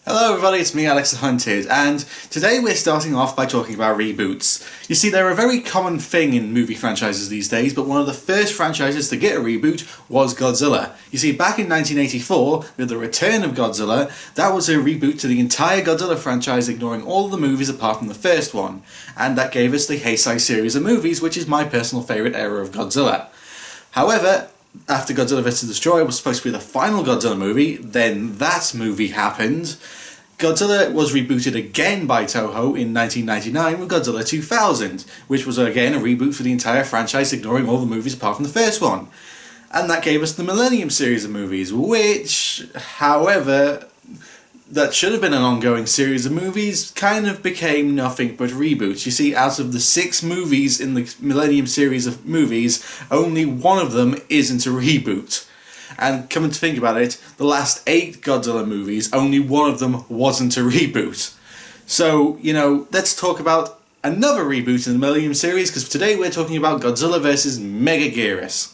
Hello everybody, it's me Alexthehunted, and today we're starting off by talking about reboots. You see, they're a very common thing in movie franchises these days, but one of the first franchises to get a reboot was Godzilla. You see, back in 1984, with the return of Godzilla, that was a reboot to the entire Godzilla franchise, ignoring all of the movies apart from the first one. And that gave us the Heisei series of movies, which is my personal favourite era of Godzilla. However, after Godzilla vs. Destroyer was supposed to be the final Godzilla movie, then that movie happened. Godzilla was rebooted again by Toho in 1999 with Godzilla 2000, which was again a reboot for the entire franchise, ignoring all the movies apart from the first one. And that gave us the Millennium series of movies, which, however, that should have been an ongoing series of movies, kind of became nothing but reboots. You see, out of the 6 movies in the Millennium series of movies, only one of them isn't a reboot. And coming to think about it, the last 8 Godzilla movies, only one of them wasn't a reboot. So, let's talk about another reboot in the Millennium series, because today we're talking about Godzilla vs. Megaguirus.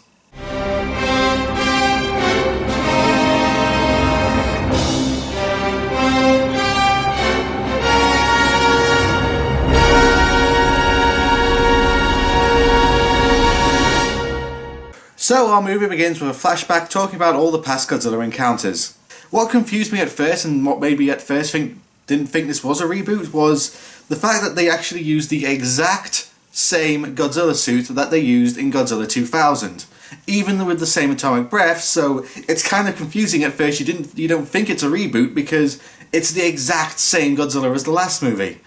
So our movie begins with a flashback talking about all the past Godzilla encounters. What confused me at first, and what made me at first didn't think this was a reboot, was the fact that they actually used the exact same Godzilla suit that they used in Godzilla 2000. Even with the same atomic breath, so it's kind of confusing at first. You don't think it's a reboot because it's the exact same Godzilla as the last movie.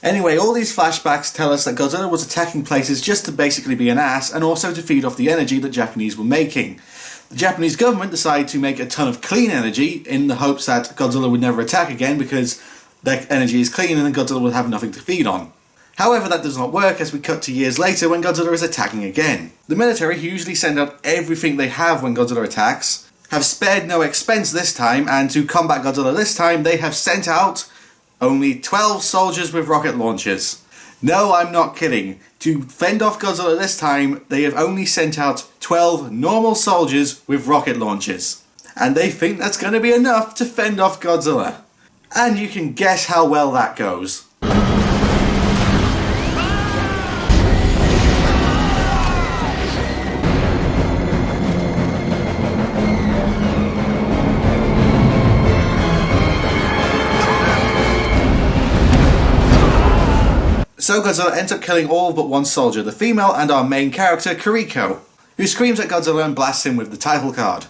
Anyway, all these flashbacks tell us that Godzilla was attacking places just to basically be an ass, and also to feed off the energy the Japanese were making. The Japanese government decided to make a ton of clean energy in the hopes that Godzilla would never attack again because their energy is clean and then Godzilla would have nothing to feed on. However, that does not work as we cut to years later when Godzilla is attacking again. The military, who usually send out everything they have when Godzilla attacks, have spared no expense this time, and to combat Godzilla this time they have sent out only 12 soldiers with rocket launchers. No, I'm not kidding. To fend off Godzilla this time, they have only sent out 12 normal soldiers with rocket launchers. And they think that's going to be enough to fend off Godzilla. And you can guess how well that goes. So Godzilla ends up killing all but one soldier, the female and our main character, Kiriko, who screams at Godzilla and blasts him with the title card.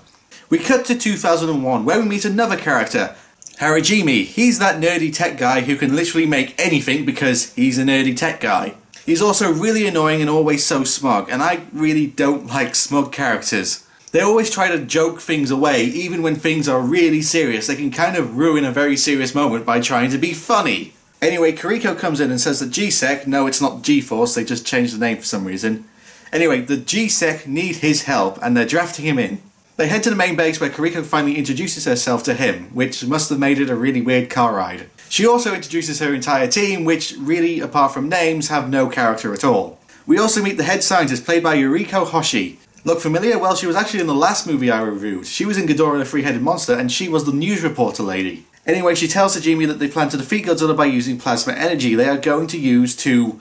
We cut to 2001, where we meet another character, Harajimi. He's that nerdy tech guy who can literally make anything because he's a nerdy tech guy. He's also really annoying and always so smug, and I really don't like smug characters. They always try to joke things away, even when things are really serious. They can kind of ruin a very serious moment by trying to be funny. Anyway, Kiriko comes in and says that GSEC, no, it's not G-Force, they just changed the name for some reason. Anyway, the GSEC need his help and they're drafting him in. They head to the main base where Kiriko finally introduces herself to him, which must have made it a really weird car ride. She also introduces her entire team, which really, apart from names, have no character at all. We also meet the head scientist, played by Yuriko Hoshi. Look familiar? Well, she was actually in the last movie I reviewed. She was in Ghidorah the Three-Headed Monster, and she was the news reporter lady. Anyway, she tells Hajime that they plan to defeat Godzilla by using plasma energy they are going to use to...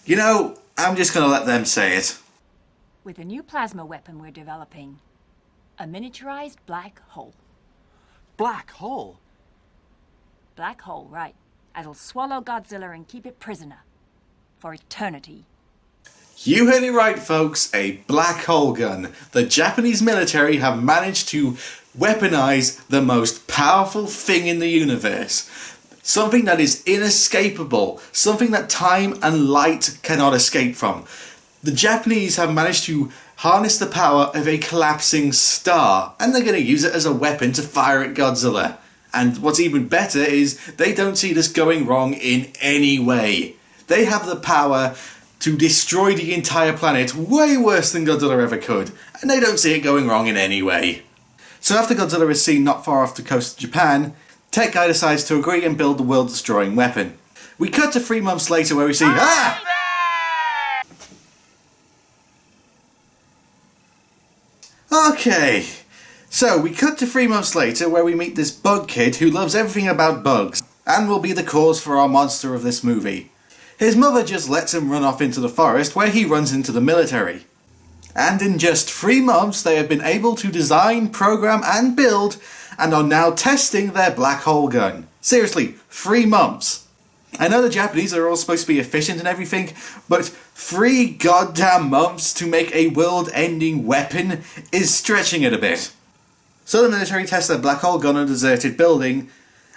I'm just going to let them say it. With a new plasma weapon we're developing. A miniaturized black hole. Black hole? Black hole, right. It'll swallow Godzilla and keep it prisoner. For eternity. You heard it right, folks. A black hole gun. The Japanese military have managed to weaponize the most powerful thing in the universe. Something that is inescapable. Something that time and light cannot escape from. The Japanese have managed to harness the power of a collapsing star, and they're going to use it as a weapon to fire at Godzilla. And what's even better is they don't see this going wrong in any way. They have the power to destroy the entire planet way worse than Godzilla ever could, and they don't see it going wrong in any way. So after Godzilla is seen not far off the coast of Japan, Tech Guy decides to agree and build the world-destroying weapon. We cut to 3 months later where we see... Okay, So we cut to 3 months later where we meet this bug kid who loves everything about bugs and will be the cause for our monster of this movie. His mother just lets him run off into the forest where he runs into the military. And in just 3 months they have been able to design, program and build and are now testing their black hole gun. Seriously, 3 months. I know the Japanese are all supposed to be efficient and everything, but 3 goddamn months to make a world-ending weapon is stretching it a bit. So the military tests their black hole gun on a deserted building,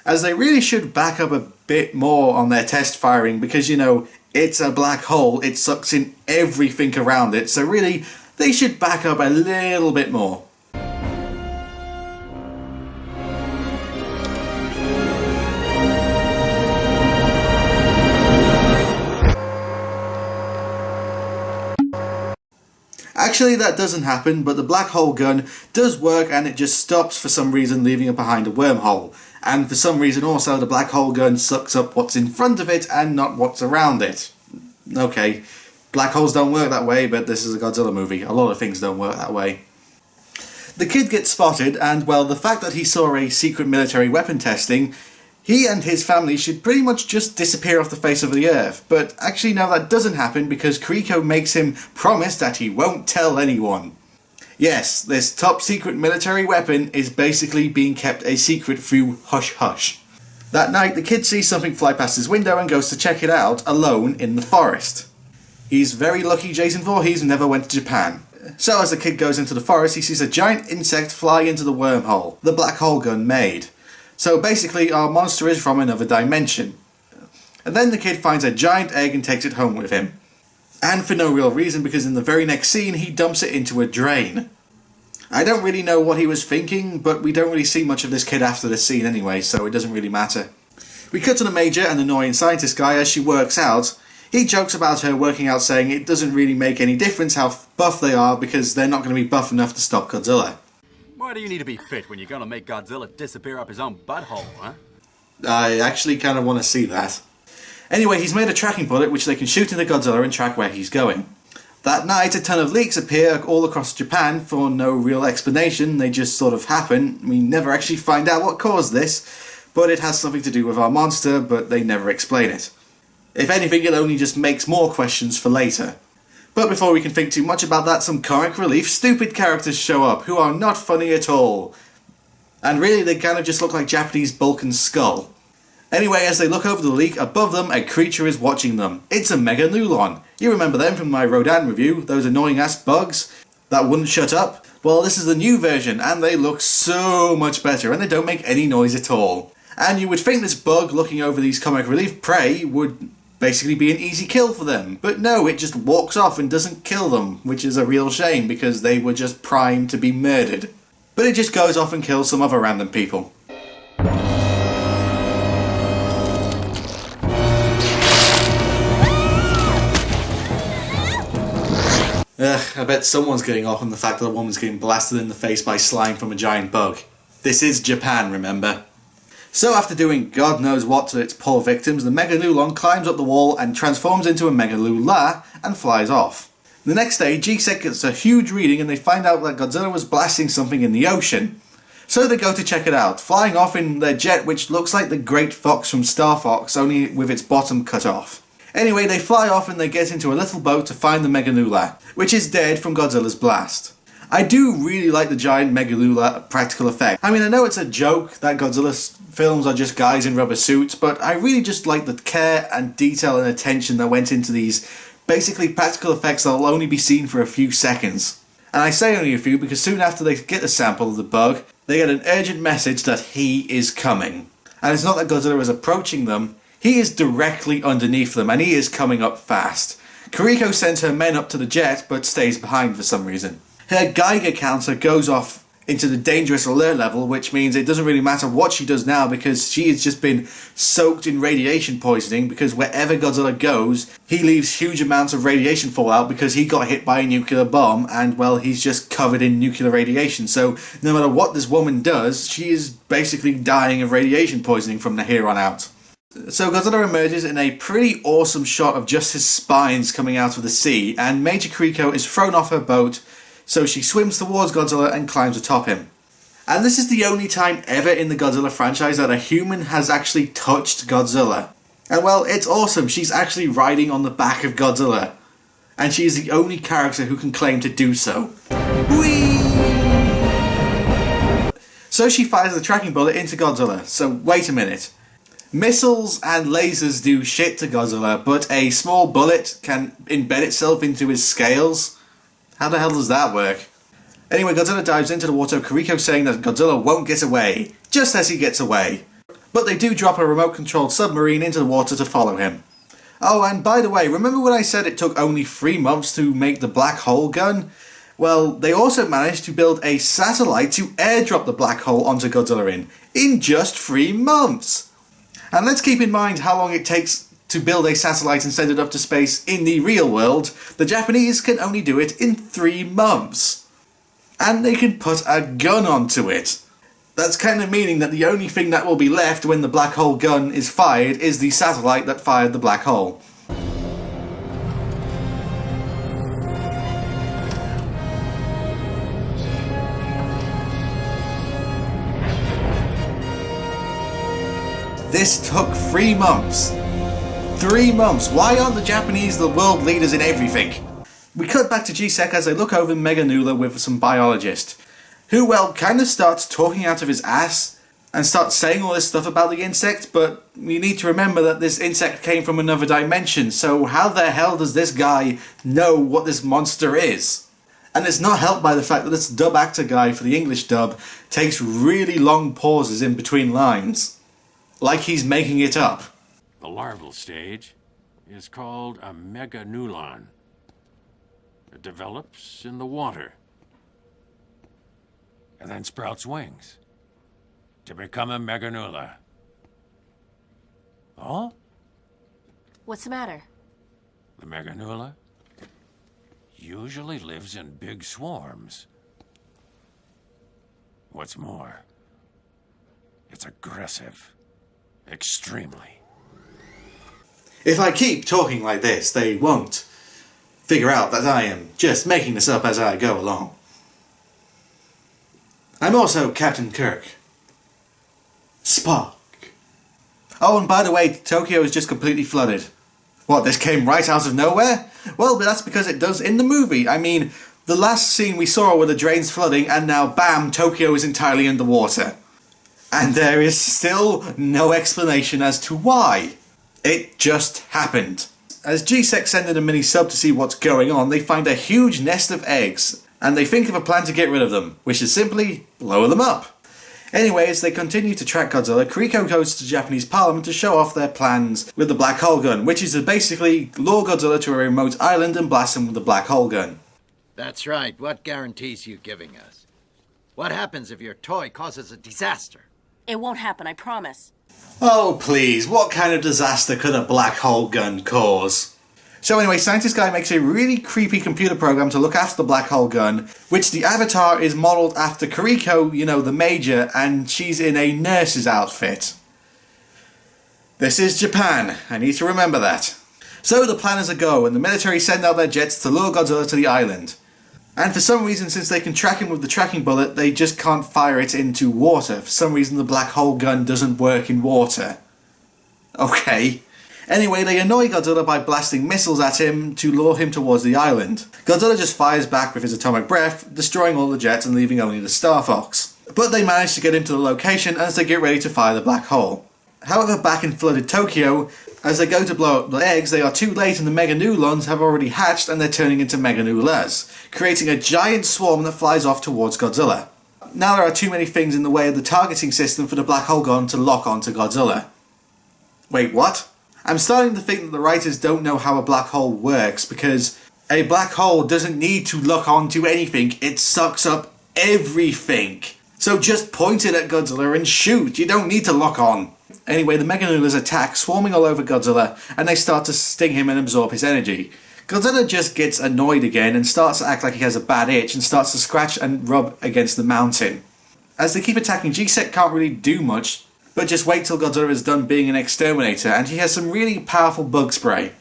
as they really should back up a bit more on their test firing because, you know, it's a black hole, it sucks in everything around it, so really, they should back up a little bit more. Actually, that doesn't happen, but the black hole gun does work and it just stops for some reason, leaving it behind a wormhole. And for some reason also, the black hole gun sucks up what's in front of it and not what's around it. Okay, black holes don't work that way, but this is a Godzilla movie. A lot of things don't work that way. The kid gets spotted, and well, the fact that he saw a secret military weapon testing, he and his family should pretty much just disappear off the face of the earth. But actually no, that doesn't happen because Kiriko makes him promise that he won't tell anyone. Yes, this top secret military weapon is basically being kept a secret through hush hush. That night the kid sees something fly past his window and goes to check it out alone in the forest. He's very lucky, Jason Voorhees never went to Japan. So as the kid goes into the forest he sees a giant insect fly into the wormhole the black hole gun made. So basically our monster is from another dimension. And then the kid finds a giant egg and takes it home with him. And for no real reason, because in the very next scene he dumps it into a drain. I don't really know what he was thinking, but we don't really see much of this kid after this scene anyway, so it doesn't really matter. We cut to the Major and annoying scientist guy as she works out. He jokes about her working out, saying it doesn't really make any difference how buff they are because they're not going to be buff enough to stop Godzilla. Why do you need to be fit when you're gonna make Godzilla disappear up his own butthole, huh? I actually kind of want to see that. Anyway, he's made a tracking bullet which they can shoot into Godzilla and track where he's going. That night, a ton of leaks appear all across Japan for no real explanation. They just sort of happen. We never actually find out what caused this, but it has something to do with our monster, but they never explain it. If anything, it only just makes more questions for later. But before we can think too much about that, some comic relief stupid characters show up who are not funny at all. And really, they kind of just look like Japanese bulk and skull. Anyway, as they look over the leak, above them, a creature is watching them. It's a Megalulon. You remember them from my Rodan review, those annoying ass bugs that wouldn't shut up? Well, this is the new version, and they look so much better, and they don't make any noise at all. And you would think this bug looking over these comic relief prey would basically be an easy kill for them, but no, it just walks off and doesn't kill them, which is a real shame because they were just primed to be murdered. But it just goes off and kills some other random people. I bet someone's getting off on the fact that a woman's getting blasted in the face by slime from a giant bug. This is Japan, remember? So after doing God knows what to its poor victims, the Megalulon climbs up the wall and transforms into a Megalula and flies off. The next day, GSEC gets a huge reading and they find out that Godzilla was blasting something in the ocean. So they go to check it out, flying off in their jet which looks like the Great Fox from Star Fox, only with its bottom cut off. Anyway, they fly off and they get into a little boat to find the Megalula, which is dead from Godzilla's blast. I do really like the giant Megalula practical effect. I mean, I know it's a joke that Godzilla films are just guys in rubber suits, but I really just like the care and detail and attention that went into these basically practical effects that will only be seen for a few seconds. And I say only a few because soon after they get a sample of the bug, they get an urgent message that he is coming. And it's not that Godzilla is approaching them, he is directly underneath them and he is coming up fast. Kiriko sends her men up to the jet but stays behind for some reason. Her Geiger counter goes off into the dangerous alert level, which means it doesn't really matter what she does now because she has just been soaked in radiation poisoning, because wherever Godzilla goes, he leaves huge amounts of radiation fallout because he got hit by a nuclear bomb and, well, he's just covered in nuclear radiation. So no matter what this woman does, she is basically dying of radiation poisoning from here on out. So Godzilla emerges in a pretty awesome shot of just his spines coming out of the sea, and Major Kiriko is thrown off her boat, so she swims towards Godzilla and climbs atop him. And this is the only time ever in the Godzilla franchise that a human has actually touched Godzilla. And well, it's awesome. She's actually riding on the back of Godzilla. And she is the only character who can claim to do so. Whee! So she fires the tracking bullet into Godzilla. So wait a minute. Missiles and lasers do shit to Godzilla, but a small bullet can embed itself into his scales? How the hell does that work? Anyway, Godzilla dives into the water, Kiriko saying that Godzilla won't get away, just as he gets away. But they do drop a remote-controlled submarine into the water to follow him. Oh, and by the way, remember when I said it took only 3 months to make the black hole gun? Well, they also managed to build a satellite to airdrop the black hole onto Godzilla in just 3 months! And let's keep in mind how long it takes to build a satellite and send it up to space in the real world. The Japanese can only do it in 3 months. And they can put a gun onto it. That's kind of meaning that the only thing that will be left when the black hole gun is fired is the satellite that fired the black hole. This took 3 months. 3 months. Why aren't the Japanese the world leaders in everything? We cut back to G-Sec as they look over Meganula with some biologist, who, well, kind of starts talking out of his ass and starts saying all this stuff about the insect, but we need to remember that this insect came from another dimension, so how the hell does this guy know what this monster is? And it's not helped by the fact that this dub actor guy for the English dub takes really long pauses in between lines. Like he's making it up. The larval stage is called a meganulon. It develops in the water and then sprouts wings to become a meganula. Oh? What's the matter? The meganula usually lives in big swarms. What's more, it's aggressive. Extremely. If I keep talking like this, they won't figure out that I am just making this up as I go along. I'm also Captain Kirk. Spock. Oh, and by the way, Tokyo is just completely flooded. What, this came right out of nowhere? Well, but that's because it does in the movie. I mean, the last scene we saw were the drains flooding, and now, bam, Tokyo is entirely underwater. And there is still no explanation as to why. It just happened. As G-Sec send in a mini-sub to see what's going on, they find a huge nest of eggs, and they think of a plan to get rid of them, which is simply blow them up. Anyway, as they continue to track Godzilla, Kiriko goes to the Japanese parliament to show off their plans with the black hole gun, which is to basically lure Godzilla to a remote island and blast him with the black hole gun. That's right. What guarantees you giving us? What happens if your toy causes a disaster? It won't happen, I promise. Oh please, what kind of disaster could a black hole gun cause? So anyway, scientist guy makes a really creepy computer program to look after the black hole gun, which the avatar is modelled after Kiriko, you know, the major, and she's in a nurse's outfit. This is Japan, I need to remember that. So the plan is a go, and the military send out their jets to lure Godzilla to the island. And for some reason, since they can track him with the tracking bullet, they just can't fire it into water. For some reason, the black hole gun doesn't work in water. Okay. Anyway, they annoy Godzilla by blasting missiles at him to lure him towards the island. Godzilla just fires back with his atomic breath, destroying all the jets and leaving only the Star Fox. But they manage to get him to the location as they get ready to fire the black hole. However, back in flooded Tokyo, as they go to blow up the eggs, they are too late and the Meganulons have already hatched and they're turning into Meganulas, creating a giant swarm that flies off towards Godzilla. Now there are too many things in the way of the targeting system for the black hole gun to lock onto Godzilla. Wait, what? I'm starting to think that the writers don't know how a black hole works, because a black hole doesn't need to lock onto anything, it sucks up everything. So just point it at Godzilla and shoot, you don't need to lock on. Anyway, the Meganulas attack, swarming all over Godzilla, and they start to sting him and absorb his energy. Godzilla just gets annoyed again and starts to act like he has a bad itch and starts to scratch and rub against the mountain. As they keep attacking, G-Sec can't really do much, but just wait till Godzilla is done being an exterminator, and he has some really powerful bug spray.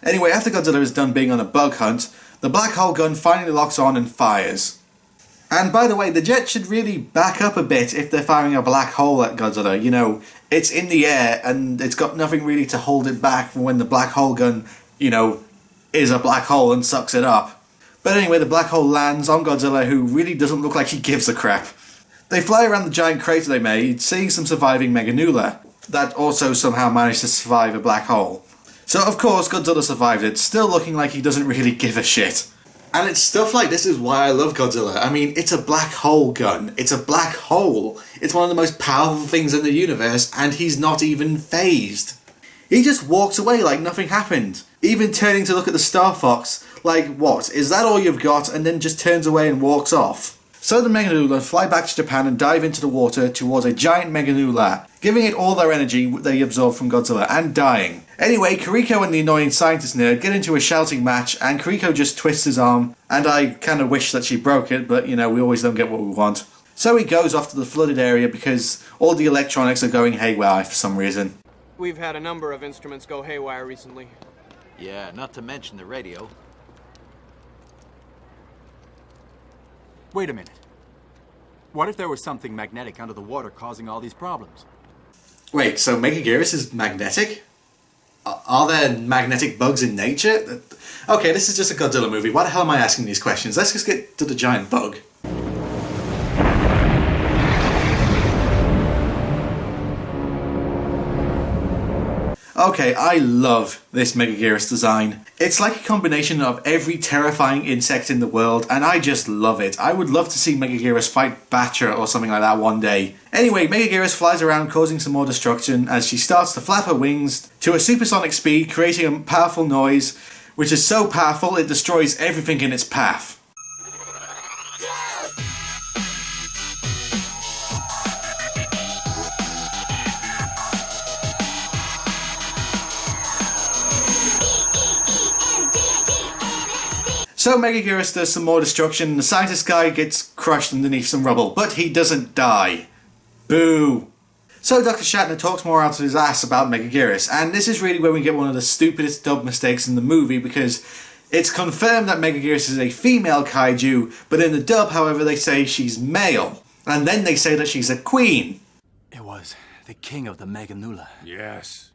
Anyway, after Godzilla is done being on a bug hunt, the black hole gun finally locks on and fires. And by the way, the jet should really back up a bit if they're firing a black hole at Godzilla. You know, it's in the air and it's got nothing really to hold it back from when the black hole gun, you know, is a black hole and sucks it up. But anyway, the black hole lands on Godzilla, who really doesn't look like he gives a crap. They fly around the giant crater they made, seeing some surviving Meganula that also somehow managed to survive a black hole. So of course Godzilla survived it, still looking like he doesn't really give a shit. And it's stuff like this is why I love Godzilla. I mean, it's a black hole gun. It's a black hole. It's one of the most powerful things in the universe, and he's not even phased. He just walks away like nothing happened. Even turning to look at the Star Fox, like, what, is that all you've got? And then just turns away and walks off. So the Meganula fly back to Japan and dive into the water towards a giant Meganula, giving it all their energy they absorb from Godzilla, and dying. Anyway, Kiriko and the annoying scientist nerd get into a shouting match, and Kiriko just twists his arm, and I kind of wish that she broke it, but you know, we always don't get what we want. So he goes off to the flooded area because all the electronics are going haywire for some reason. We've had a number of instruments go haywire recently. Yeah, not to mention the radio. Wait a minute. What if there was something magnetic under the water causing all these problems? Wait, so Megaguirus is magnetic? Are there magnetic bugs in nature? Okay, this is just a Godzilla movie. Why the hell am I asking these questions? Let's just get to the giant bug. Okay, I love this Megaguirus design. It's like a combination of every terrifying insect in the world, and I just love it. I would love to see Megaguirus fight Batra or something like that one day. Anyway, Megaguirus flies around causing some more destruction as she starts to flap her wings to a supersonic speed, creating a powerful noise, which is so powerful it destroys everything in its path. So Megaguirus does some more destruction and the scientist guy gets crushed underneath some rubble, but he doesn't die. Boo! So Dr. Shatner talks more out of his ass about Megaguirus, and this is really where we get one of the stupidest dub mistakes in the movie, because it's confirmed that Megaguirus is a female kaiju, but in the dub, however, they say she's male, and then they say that she's a queen. It was the king of the Meganula. Yes.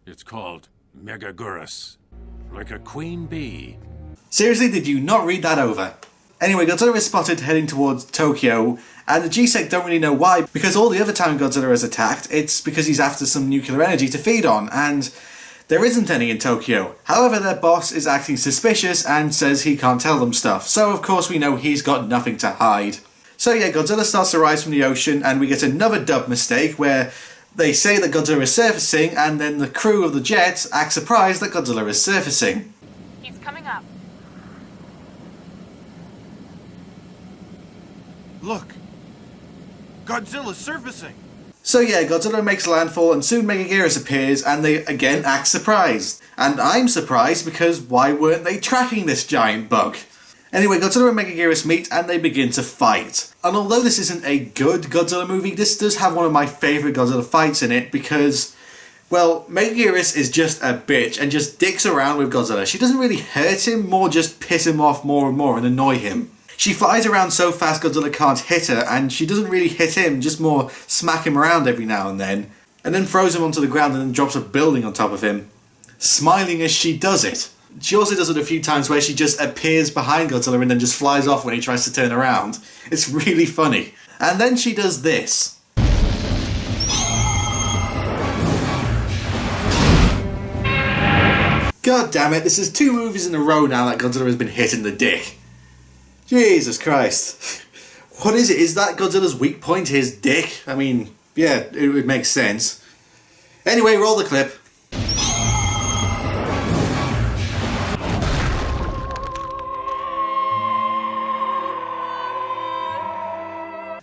It's called Megaguirus. Like a queen bee. Seriously, did you not read that over? Anyway, Godzilla is spotted heading towards Tokyo, and the GSEC don't really know why, because all the other time Godzilla is attacked, it's because he's after some nuclear energy to feed on, and there isn't any in Tokyo. However, their boss is acting suspicious and says he can't tell them stuff, so of course we know he's got nothing to hide. So yeah, Godzilla starts to rise from the ocean, and we get another dub mistake where they say that Godzilla is surfacing, and then the crew of the jet act surprised that Godzilla is surfacing. He's coming up. Look! Godzilla's surfacing! So yeah, Godzilla makes landfall and soon Megaguirus appears and they again act surprised. And I'm surprised because why weren't they tracking this giant bug? Anyway, Godzilla and Megaguirus meet and they begin to fight. And although this isn't a good Godzilla movie, this does have one of my favourite Godzilla fights in it because, well, Megaguirus is just a bitch and just dicks around with Godzilla. She doesn't really hurt him, more just piss him off more and more and annoy him. She flies around so fast Godzilla can't hit her, and she doesn't really hit him, just more smack him around every now and then throws him onto the ground and then drops a building on top of him, smiling as she does it. She also does it a few times where she just appears behind Godzilla and then just flies off when he tries to turn around. It's really funny. And then she does this. God damn it, this is 2 movies in a row now that Godzilla has been hit in the dick. Jesus Christ. What is it? Is that Godzilla's weak point, his dick? I mean, yeah, it would make sense. Anyway, roll the clip.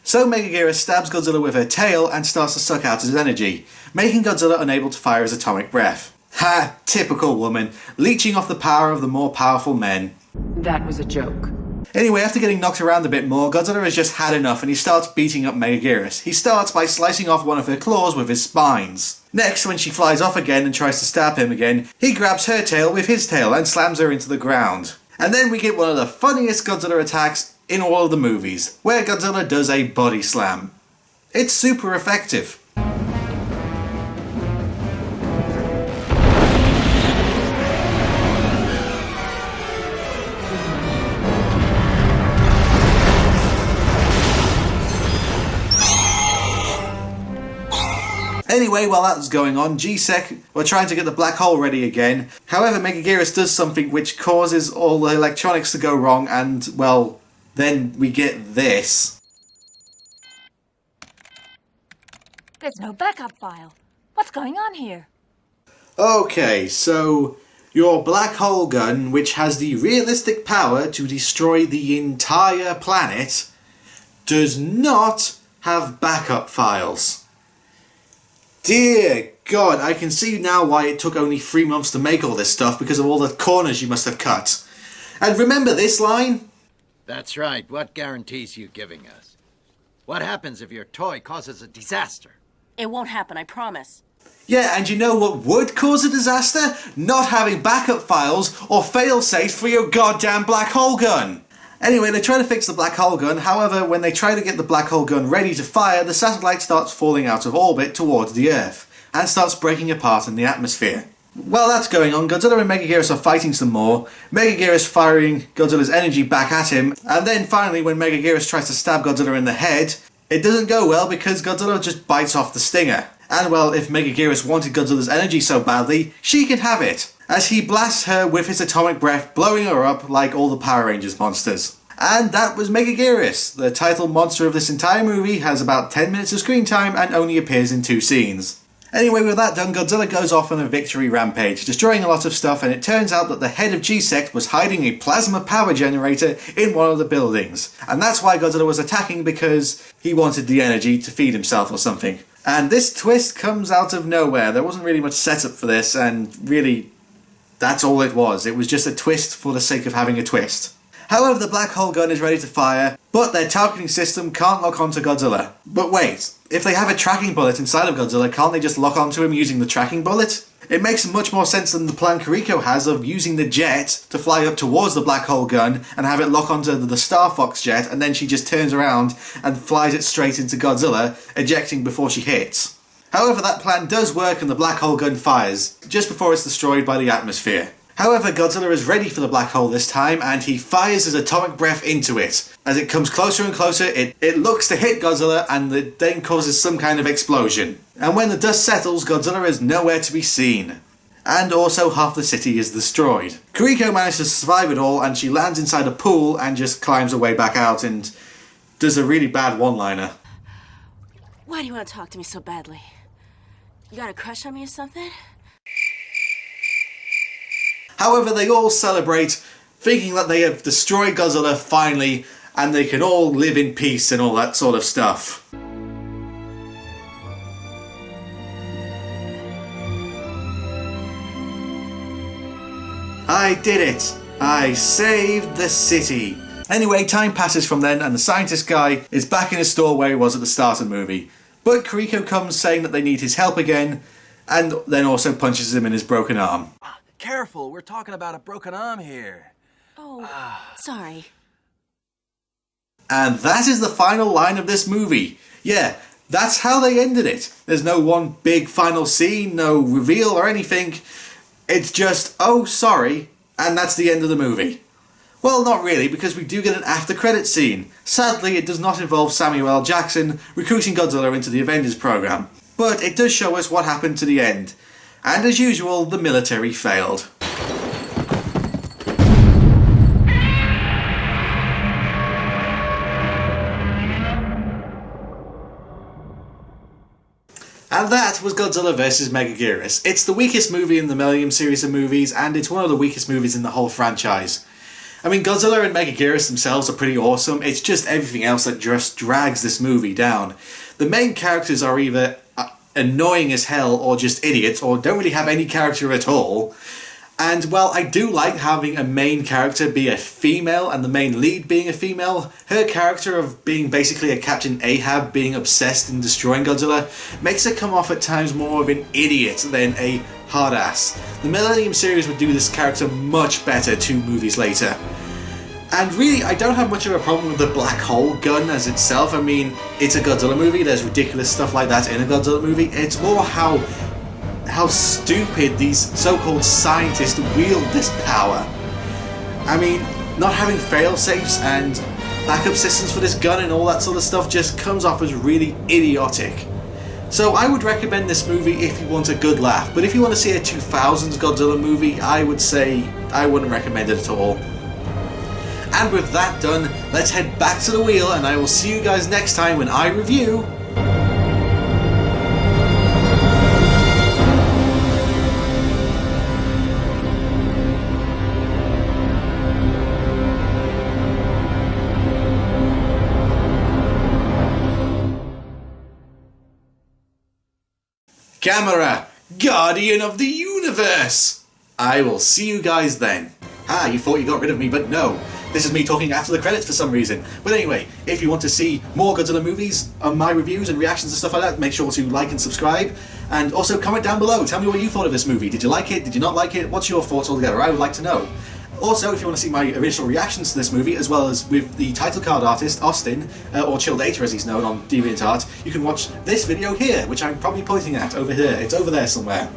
So Megaguirus stabs Godzilla with her tail and starts to suck out his energy, making Godzilla unable to fire his atomic breath. Ha! Typical woman, leeching off the power of the more powerful men. That was a joke. Anyway, after getting knocked around a bit more, Godzilla has just had enough and he starts beating up Megaguirus. He starts by slicing off one of her claws with his spines. Next, when she flies off again and tries to stab him again, he grabs her tail with his tail and slams her into the ground. And then we get one of the funniest Godzilla attacks in all of the movies, where Godzilla does a body slam. It's super effective. Anyway, while that was going on, GSEC were trying to get the black hole ready again. However, Megaguirus does something which causes all the electronics to go wrong, and, well, then we get this. There's no backup file. What's going on here? Okay, so your black hole gun, which has the realistic power to destroy the entire planet, does not have backup files. Dear God, I can see now why it took only 3 months to make all this stuff, because of all the corners you must have cut. And remember this line? That's right. What guarantees you giving us? What happens if your toy causes a disaster? It won't happen, I promise. Yeah, and you know what would cause a disaster? Not having backup files or fail-safes for your goddamn black hole gun. Anyway, they try to fix the black hole gun. However, when they try to get the black hole gun ready to fire, the satellite starts falling out of orbit towards the Earth and starts breaking apart in the atmosphere. While that's going on, Godzilla and Megaguirus are fighting some more, Megaguirus firing Godzilla's energy back at him, and then finally when Megaguirus tries to stab Godzilla in the head, it doesn't go well because Godzilla just bites off the stinger. And well, if Megaguirus wanted Godzilla's energy so badly, she can have it, as he blasts her with his atomic breath, blowing her up like all the Power Rangers monsters. And that was Megaguirus. The title monster of this entire movie has about 10 minutes of screen time and only appears in 2 scenes. Anyway, with that done, Godzilla goes off on a victory rampage, destroying a lot of stuff, and it turns out that the head of GSEC was hiding a plasma power generator in one of the buildings. And that's why Godzilla was attacking, because he wanted the energy to feed himself or something. And this twist comes out of nowhere. There wasn't really much setup for this, and really, that's all it was. It was just a twist for the sake of having a twist. However, the black hole gun is ready to fire, but their targeting system can't lock onto Godzilla. But wait, if they have a tracking bullet inside of Godzilla, can't they just lock onto him using the tracking bullet? It makes much more sense than the plan Kiriko has of using the jet to fly up towards the black hole gun and have it lock onto the Star Fox jet, and then she just turns around and flies it straight into Godzilla, ejecting before she hits. However, that plan does work and the black hole gun fires, just before it's destroyed by the atmosphere. However, Godzilla is ready for the black hole this time, and he fires his atomic breath into it. As it comes closer and closer, it looks to hit Godzilla, and it then causes some kind of explosion. And when the dust settles, Godzilla is nowhere to be seen. And also half the city is destroyed. Kiriko manages to survive it all, and she lands inside a pool and just climbs her way back out and does a really bad one-liner. Why do you want to talk to me so badly? You got a crush on me or something? However, they all celebrate, thinking that they have destroyed Godzilla finally, and they can all live in peace and all that sort of stuff. I did it! I saved the city! Anyway, time passes from then, and the scientist guy is back in his store where he was at the start of the movie. But Kiriko comes saying that they need his help again, and then also punches him in his broken arm. Careful, we're talking about a broken arm here. Oh, sorry. And that is the final line of this movie. Yeah, that's how they ended it. There's no one big final scene, no reveal or anything. It's just, oh, sorry, and that's the end of the movie. Well, not really, because we do get an after-credits scene. Sadly, it does not involve Samuel L. Jackson recruiting Godzilla into the Avengers program. But it does show us what happened to the end. And as usual, the military failed. And that was Godzilla vs. Megaguirus. It's the weakest movie in the Millennium series of movies, and it's one of the weakest movies in the whole franchise. I mean, Godzilla and Megaguirus themselves are pretty awesome, it's just everything else that just drags this movie down. The main characters are either annoying as hell or just idiots or don't really have any character at all. And while I do like having a main character be a female and the main lead being a female, her character of being basically a Captain Ahab being obsessed in destroying Godzilla makes her come off at times more of an idiot than a hard ass. The Millennium series would do this character much better 2 movies later. And really, I don't have much of a problem with the black hole gun as itself. I mean, it's a Godzilla movie, there's ridiculous stuff like that in a Godzilla movie. It's more how stupid these so-called scientists wield this power. I mean, not having fail-safes and backup systems for this gun and all that sort of stuff just comes off as really idiotic. So I would recommend this movie if you want a good laugh, but if you want to see a 2000s Godzilla movie, I would say I wouldn't recommend it at all. And with that done, let's head back to the wheel, and I will see you guys next time when I review Gamera, Guardian of the Universe! I will see you guys then. Ah, you thought you got rid of me, but no. This is me talking after the credits for some reason. But anyway, if you want to see more Godzilla movies, my reviews and reactions and stuff like that, make sure to like and subscribe. And also comment down below, tell me what you thought of this movie. Did you like it? Did you not like it? What's your thoughts altogether? I would like to know. Also, if you want to see my initial reactions to this movie, as well as with the title card artist, Austin, or Chilldater as he's known on DeviantArt, you can watch this video here, which I'm probably pointing at over here. It's over there somewhere.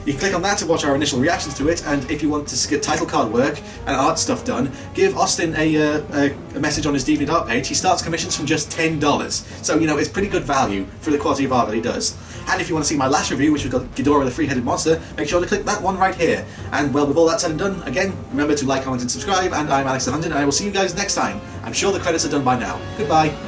You click on that to watch our initial reactions to it, and if you want to get title card work and art stuff done, give Austin a message on his DeviantArt page. He starts commissions from just $10, so you know it's pretty good value for the quality of art that he does. And if you want to see my last review, which was got Ghidorah the Three-Headed Monster, make sure to click that one right here. And well, with all that said and done, again, remember to like, comment and subscribe, and I'm Alexthehunted, and I will see you guys next time. I'm sure the credits are done by now. Goodbye.